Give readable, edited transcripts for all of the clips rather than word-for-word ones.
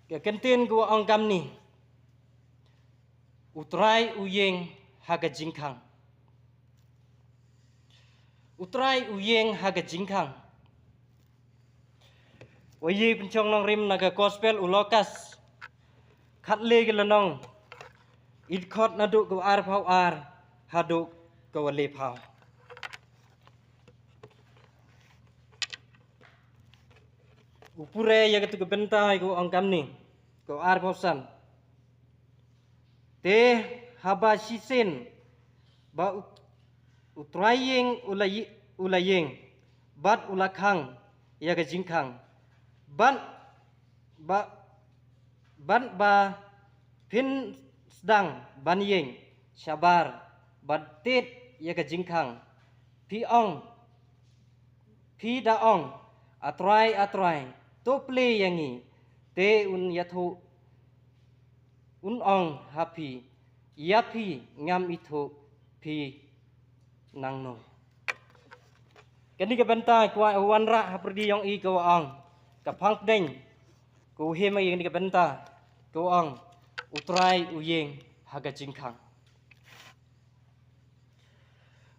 Ke kentin go ong kam ni. Utrai uyeng haga jingkang. Utrai uyeng haga jingkang. Wayi pencong nong rim naga gospel ulokas. Khat le gelanong. Id khot naduk go ar phau ar. Haduk go le phau. Upure ya ketu kebentai go ong kam ni. Go ar phau san. Te haba sisin. Ba utrayeng ulayeng. Bat ulakang ya ke jingkang. Ban ba pin sedang ban yeng sabar batit ya ke jingkang. Pi daong atrai tople yangi te un yathu un ong happy yapi ngam itu pi nang no. Kani ke bentai kwa wanra haperdi yong i ko ong kapang deng ko hema yang ke benta ko ong utrai uyeng haga jingkang.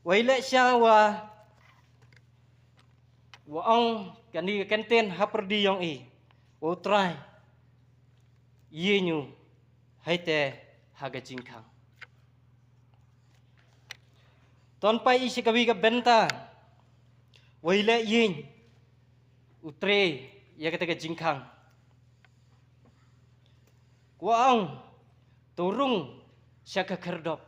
Waile sya wa ong kani kenten haperdi yong i utrai yenyu haite haga jingkang. Ton pai isi kawi ke benta waile yeng utre ya kata ke jingkang. Kwa ong turung sya ke kerdop.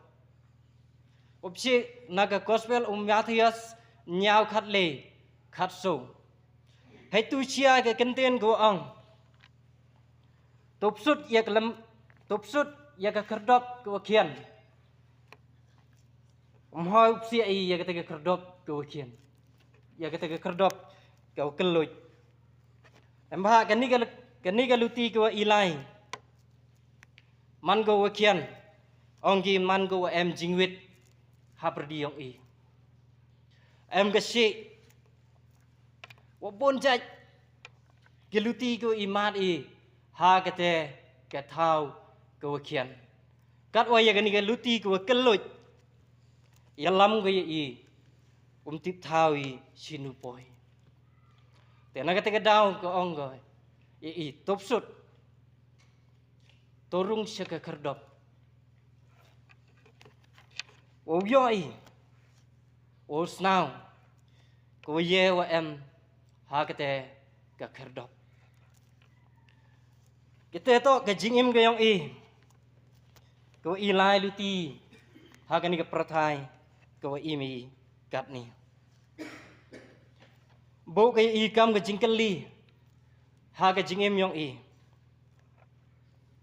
Opsi naga gospel Mathias nyau khat le khat so. Hai tu sia ke kenten go ong. Tupsut ya ke kerdop ko kian. Umhoi upsi ai ya kata ke kerdop ko kian. Ya kata ke kerdop ko keluj. Embah kani galuti ko ilai. Man go kian. Onggi man go em jingwit haperdi yong i. Em gesi wabon jaj geluti ko imat i ha kate ke thau ko kian. Kat wa ya kani galuti ko keluj. Ya lam go i tip thau i sinupoi. Tena kate ke daw ko onggoy. I topsut torung sya ke kerdop. Wo yoi wo snaw ko ye wa em ha kate ke kerdop. Kita to ke jingim ke yong i ko ilai luti ha kani ke prathai ko imi kat ni. Bo ke i kam ke jingkeli ha ke jingim yong i.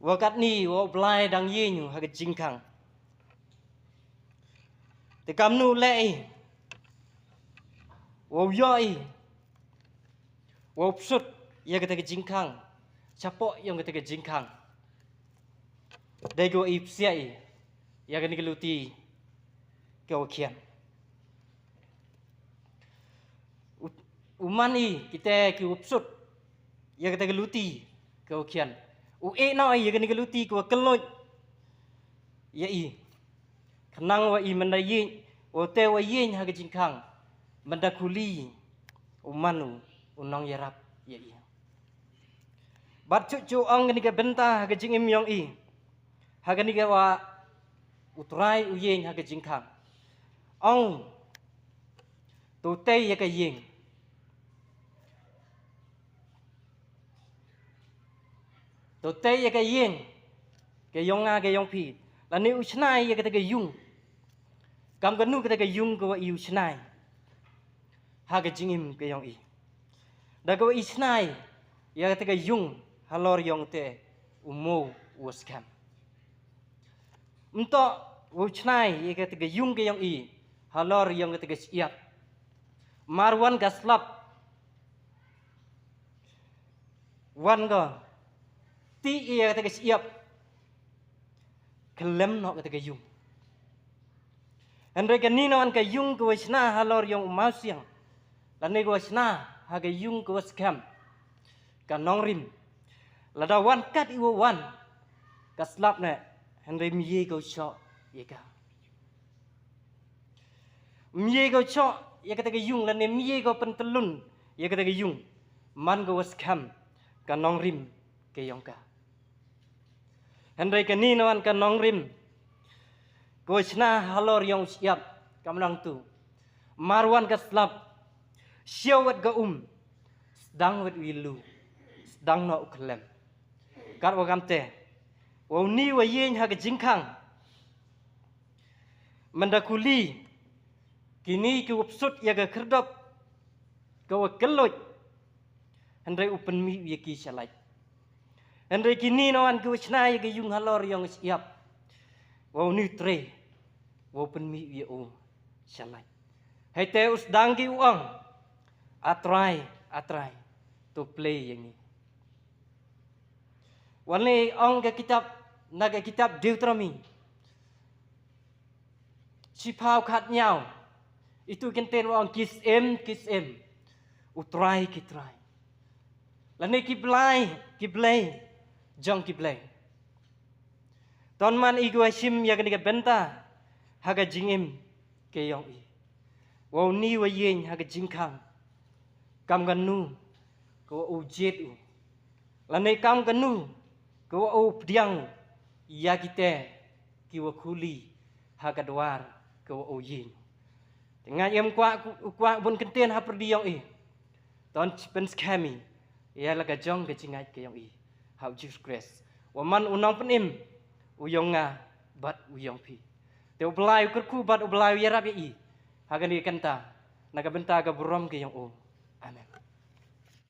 Wakat ni wo blai dang yenyu ha ke jingkang. Te kam nu le i. Wo yoi. Wo psut ya kata ke jingkang. Capok yang kata ke jingkang. Dai go i psia i. Ya kani keluti ke kian. Umani kita ke psut ya kata keluti ke kian. Na ya kani keluti ke keluj. Ya i. Kenang wa i mendayin o te wa yin ha ke jingkang. Mendakuli umanu unong yarap ya i. Bat cucu ong kani ke benta ha ke jingim yong i. Ha kani ke wa utrai uyeng ha ke jingkang. Ong tu te ya ke yeng. Tu te ya ke yeng. Ke yong nga ke yong pi. Lani usnai ya kata ke yung. Kam kanu kata ke yung ko i usnai. Ha ke jingim ke yong i. Da ko isnai ya kata ke yung halor yong te umo uskam. Untuk usnai ya kata ke yung ke yong i halor yong kata ke siap. Marwan gaslap. Wan go. Ti ya kata ke siap. Kelem no kata ke yung. Andre ke nino an ke yung ko isna halor yong umausiang. Lani ko isna ha ke yung ko skam. Ka nong rim. Ladawan kat iwan kaslap ne Henry miye go cho yega. Miye go cho ya kata ke yung lane miye go pentelun ya kata ke yung man go waskam ka nong rim ke yongka. Henry ke ni nawan ka nong rim go chna halor yong siap kamnang tu. Marwan kaslap siawat ga sedang wet wilu sedang no uklem. Kat wagamte wa ni wa yen ha ke jingkang mendakuli kini ke upsut ya ke kerdop ke wa keloj Henry upen mi ya ki salai Henry kini nawan ke wachna ya ke yung halor yang siap wa ni tre wa upen mi ya o salai hete usdang ki uang atrai to play yang ni wani ong ke kitab naga kitab Deuteronomy sipau khat nhau itu kenten wang kis em utrai kitrai lani kiblai jong kiblai ton man igu asim ya kani benta haga jingim ke yong i wau ni wa yen haga jingkang kam ganu ko ujet u lani kam ganu ko u pdiang ya kite ki wa kuli haga dwar ko u yin dengan yang kuat bun kenten ha perdi yong i ton pen skami ya laga jong ke jingai ke yong i how Jesus Christ waman unang penim uyong nga bat uyong pi te ublai kerku bat ublai ya rabi i hagan i kanta naga benta ga burom ke yong o amen.